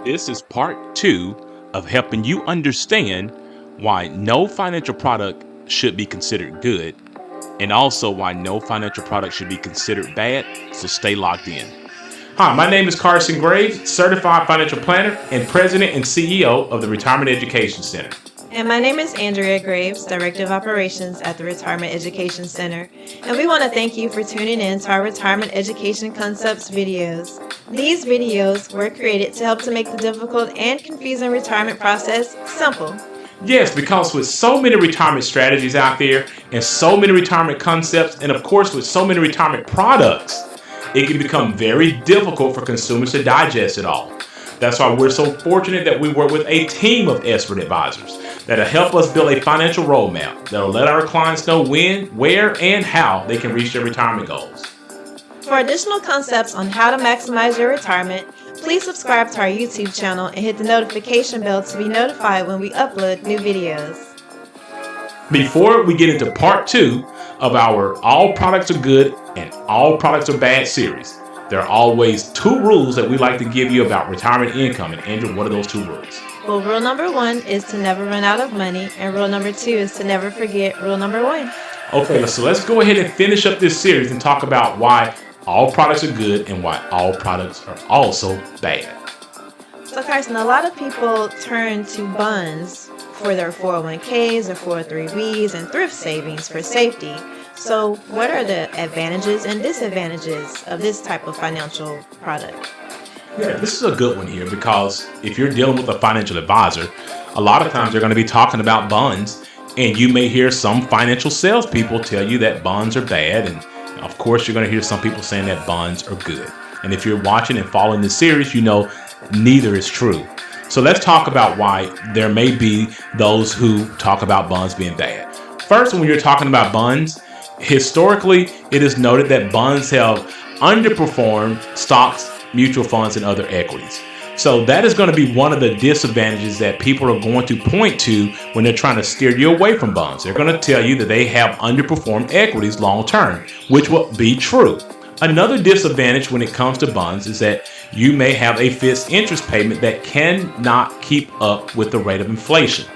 This is part two of helping you understand why no financial product should be considered good and also why no financial product should be considered bad. So stay locked in. Hi, my name is Carson Graves, certified financial planner and president and CEO of the Retirement Education Center. And my name is Andrea Graves, Director of Operations at the Retirement Education Center. And we want to thank you for tuning in to our Retirement Education Concepts videos. These videos were created to help to make the difficult and confusing retirement process simple. Yes, because with so many retirement strategies out there and so many retirement concepts, and of course with so many retirement products, it can become very difficult for consumers to digest it all. That's why we're so fortunate that we work with a team of expert advisors that'll help us build a financial roadmap that'll let our clients know when, where, and how they can reach their retirement goals. For additional concepts on how to maximize your retirement, please subscribe to our YouTube channel and hit the notification bell to be notified when we upload new videos. Before we get into part two of our All Products Are Good and All Products Are Bad series, there are always two rules that we like to give you about retirement income. And Andrew, what are those two rules? Well, rule number one is to never run out of money, and rule number two is to never forget rule number one. Okay, so let's go ahead and finish up this series and talk about why all products are good and why all products are also bad. So Carson, a lot of people turn to bonds for their 401ks or 403bs and thrift savings for safety. So what are the advantages and disadvantages of this type of financial product? Yeah, this is a good one here because if you're dealing with a financial advisor, a lot of times they're going to be talking about bonds, and you may hear some financial salespeople tell you that bonds are bad, and of course you're going to hear some people saying that bonds are good. And if you're watching and following this series, you know neither is true. So let's talk about why there may be those who talk about bonds being bad. First, when you're talking about bonds, historically, it is noted that bonds have underperformed stocks, mutual funds, and other equities. So that is going to be one of the disadvantages that people are going to point to when they're trying to steer you away from bonds. They're going to tell you that they have underperformed equities long term, which will be true. Another disadvantage when it comes to bonds is that you may have a fixed interest payment that cannot keep up with the rate of inflation.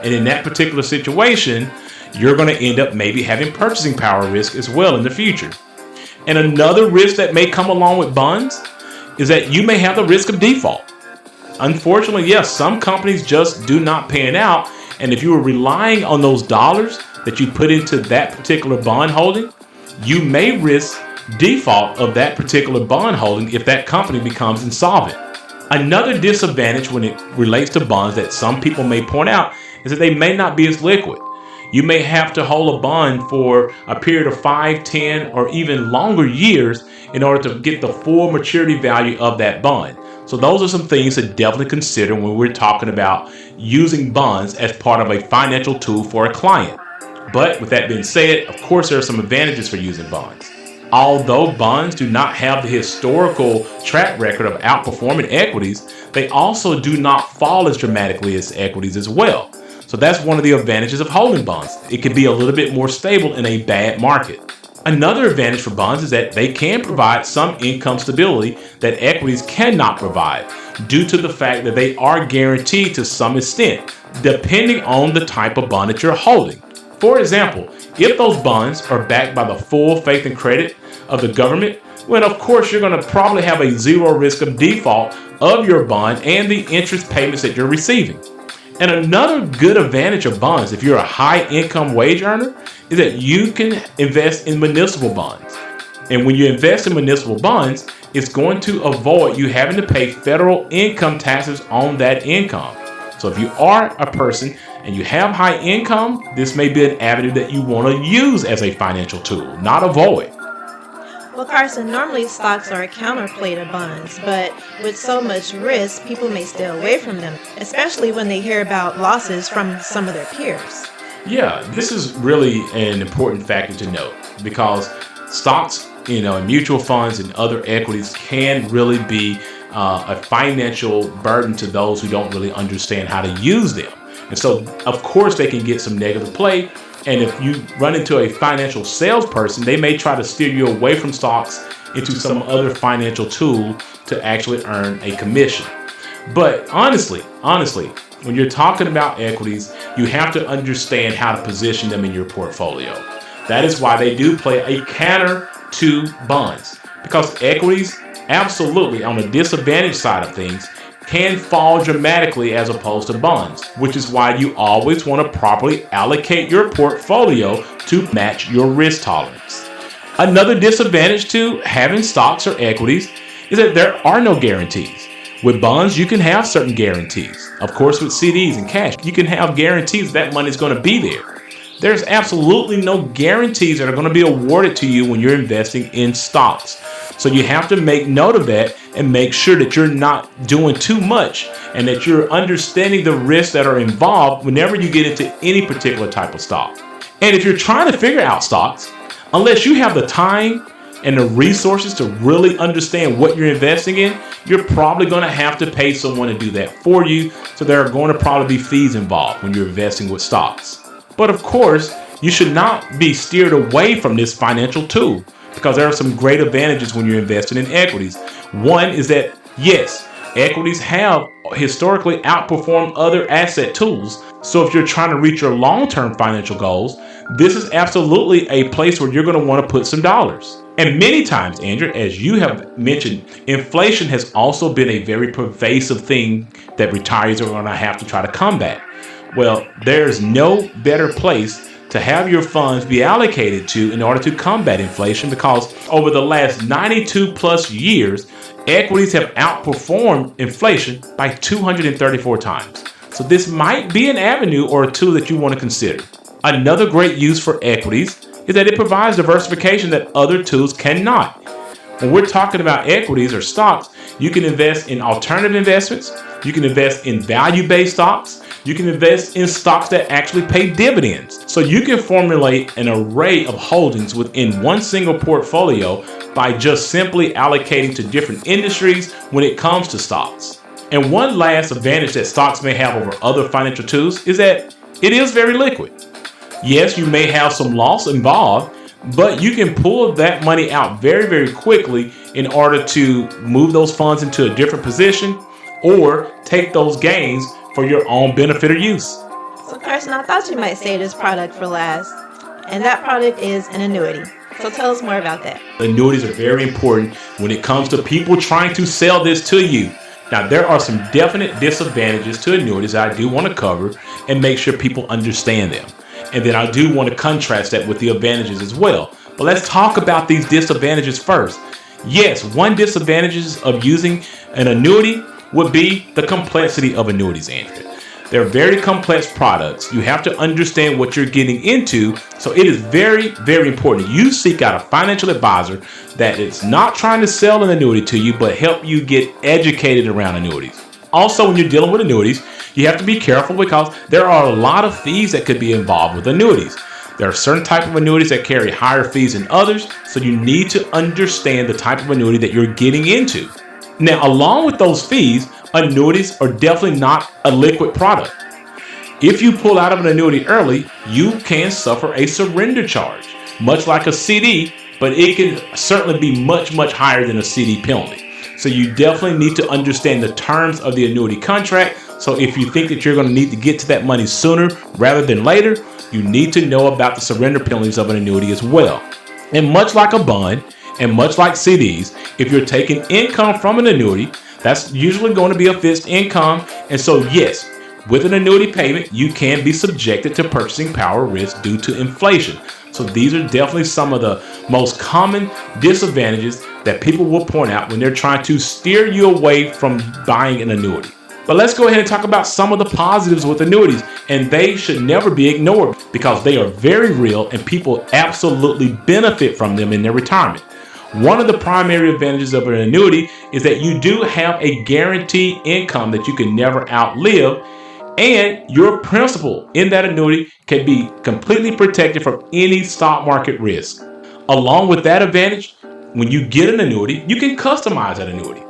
And in that particular situation, you're going to end up maybe having purchasing power risk as well in the future. And another risk that may come along with bonds is that you may have the risk of default. Unfortunately, yes, some companies just do not pan out. And if you are relying on those dollars that you put into that particular bond holding, you may risk default of that particular bond holding if that company becomes insolvent. Another disadvantage when it relates to bonds that some people may point out is that they may not be as liquid. You may have to hold a bond for a period of 5, 10, or even longer years in order to get the full maturity value of that bond. So those are some things to definitely consider when we're talking about using bonds as part of a financial tool for a client. But with that being said, of course, there are some advantages for using bonds. Although bonds do not have the historical track record of outperforming equities, they also do not fall as dramatically as equities as well. So that's one of the advantages of holding bonds. It can be a little bit more stable in a bad market. Another advantage for bonds is that they can provide some income stability that equities cannot provide due to the fact that they are guaranteed to some extent, depending on the type of bond that you're holding. For example, if those bonds are backed by the full faith and credit of the government, well, of course, you're going to probably have a zero risk of default of your bond and the interest payments that you're receiving. And another good advantage of bonds, if you're a high income wage earner, is that you can invest in municipal bonds. And when you invest in municipal bonds, it's going to avoid you having to pay federal income taxes on that income. So if you are a person and you have high income, this may be an avenue that you want to use as a financial tool, not avoid. Well, Carson, normally stocks are a counterplay to bonds, but with so much risk, people may stay away from them, especially when they hear about losses from some of their peers. Yeah, this is really an important factor to note because stocks, and mutual funds and other equities can really be a financial burden to those who don't really understand how to use them. And so, of course, they can get some negative play. And if you run into a financial salesperson, they may try to steer you away from stocks into some other financial tool to actually earn a commission. But honestly, when you're talking about equities, you have to understand how to position them in your portfolio. That is why they do play a counter to bonds, because equities, absolutely, on the disadvantage side of things, can fall dramatically as opposed to bonds, which is why you always want to properly allocate your portfolio to match your risk tolerance. Another disadvantage to having stocks or equities is that there are no guarantees. With bonds, you can have certain guarantees. Of course, with CDs and cash, you can have guarantees that money is going to be there. There's absolutely no guarantees that are going to be awarded to you when you're investing in stocks. So you have to make note of that and make sure that you're not doing too much and that you're understanding the risks that are involved whenever you get into any particular type of stock. And if you're trying to figure out stocks, unless you have the time and the resources to really understand what you're investing in, you're probably going to have to pay someone to do that for you. So there are going to probably be fees involved when you're investing with stocks. But of course, you should not be steered away from this financial tool, because there are some great advantages when you're investing in equities. One is that, yes, equities have historically outperformed other asset tools. So if you're trying to reach your long-term financial goals, this is absolutely a place where you're going to want to put some dollars. And many times, Andrew, as you have mentioned, inflation has also been a very pervasive thing that retirees are going to have to try to combat. Well, there's no better place to have your funds be allocated to in order to combat inflation, because over the last 92 plus years, equities have outperformed inflation by 234 times. So this might be an avenue or a tool that you want to consider. Another great use for equities is that it provides diversification that other tools cannot. When we're talking about equities or stocks, you can invest in alternative investments, you can invest in value-based stocks, you can invest in stocks that actually pay dividends. So you can formulate an array of holdings within one single portfolio by just simply allocating to different industries when it comes to stocks. And one last advantage that stocks may have over other financial tools is that it is very liquid. Yes, you may have some loss involved, but you can pull that money out very, very quickly in order to move those funds into a different position or take those gains for your own benefit or use. So Carson, I thought you might say this product for last, and that product is an annuity. So tell us more about that. Annuities are very important when it comes to people trying to sell this to you. Now, there are some definite disadvantages to annuities that I do want to cover and make sure people understand them. And then I do want to contrast that with the advantages as well. But let's talk about these disadvantages first. Yes, one disadvantage of using an annuity would be the complexity of annuities, Andrea. They're very complex products. You have to understand what you're getting into. So it is very, very important you seek out a financial advisor that is not trying to sell an annuity to you, but help you get educated around annuities. Also, when you're dealing with annuities, you have to be careful because there are a lot of fees that could be involved with annuities. There are certain types of annuities that carry higher fees than others, so you need to understand the type of annuity that you're getting into. Now, along with those fees, annuities are definitely not a liquid product. If you pull out of an annuity early, you can suffer a surrender charge, much like a CD, but it can certainly be much, much higher than a CD penalty. So you definitely need to understand the terms of the annuity contract. So if you think that you're going to need to get to that money sooner rather than later, you need to know about the surrender penalties of an annuity as well. And much like a bond and much like CDs, if you're taking income from an annuity, that's usually going to be a fixed income. And so yes, with an annuity payment, you can be subjected to purchasing power risk due to inflation. So these are definitely some of the most common disadvantages that people will point out when they're trying to steer you away from buying an annuity. But let's go ahead and talk about some of the positives with annuities, and they should never be ignored because they are very real and people absolutely benefit from them in their retirement. One of the primary advantages of an annuity is that you do have a guaranteed income that you can never outlive, and your principal in that annuity can be completely protected from any stock market risk. Along with that advantage, when you get an annuity, you can customize that annuity.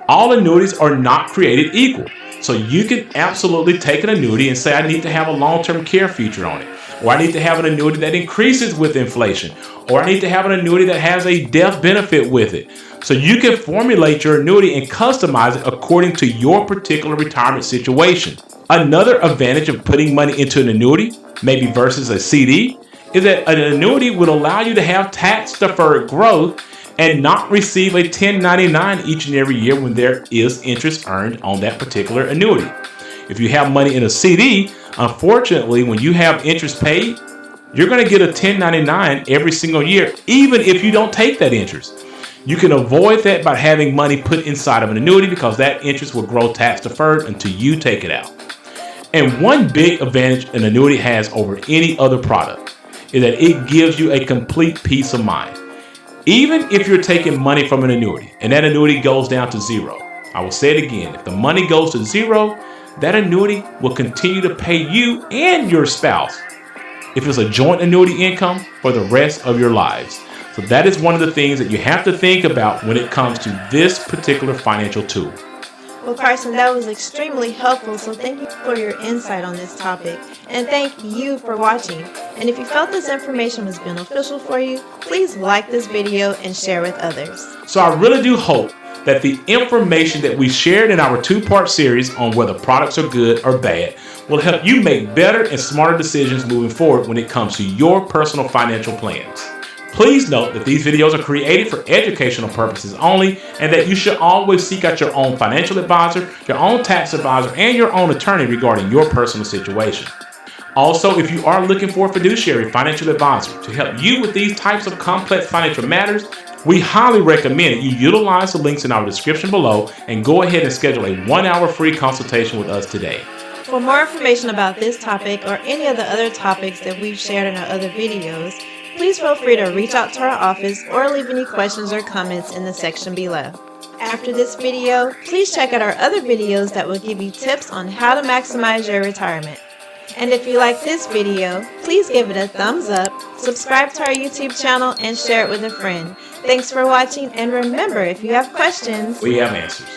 All annuities are not created equal. So you can absolutely take an annuity and say, I need to have a long-term care feature on it. Or I need to have an annuity that increases with inflation. Or I need to have an annuity that has a death benefit with it. So you can formulate your annuity and customize it according to your particular retirement situation. Another advantage of putting money into an annuity, maybe versus a CD, is that an annuity would allow you to have tax deferred growth and not receive a 1099 each and every year when there is interest earned on that particular annuity. If you have money in a CD, unfortunately, when you have interest paid, you're going to get a 1099 every single year, even if you don't take that interest. You can avoid that by having money put inside of an annuity because that interest will grow tax deferred until you take it out. And one big advantage an annuity has over any other product is that it gives you a complete peace of mind. Even if you're taking money from an annuity and that annuity goes down to zero, I will say it again, if the money goes to zero, that annuity will continue to pay you and your spouse, if it's a joint annuity income, for the rest of your lives. So that is one of the things that you have to think about when it comes to this particular financial tool. Well, Carson, that was extremely helpful, so thank you for your insight on this topic. And thank you for watching. And if you felt this information was beneficial for you, please like this video and share with others. So I really do hope that the information that we shared in our two-part series on whether products are good or bad will help you make better and smarter decisions moving forward when it comes to your personal financial plans. Please note that these videos are created for educational purposes only and that you should always seek out your own financial advisor, your own tax advisor, and your own attorney regarding your personal situation. Also, if you are looking for a fiduciary financial advisor to help you with these types of complex financial matters, we highly recommend that you utilize the links in our description below and go ahead and schedule a 1-hour free consultation with us today. For more information about this topic or any of the other topics that we've shared in our other videos, please feel free to reach out to our office or leave any questions or comments in the section below. After this video, please check out our other videos that will give you tips on how to maximize your retirement. And if you like this video, please give it a thumbs up, subscribe to our YouTube channel, and share it with a friend. Thanks for watching, and remember, if you have questions, we have answers.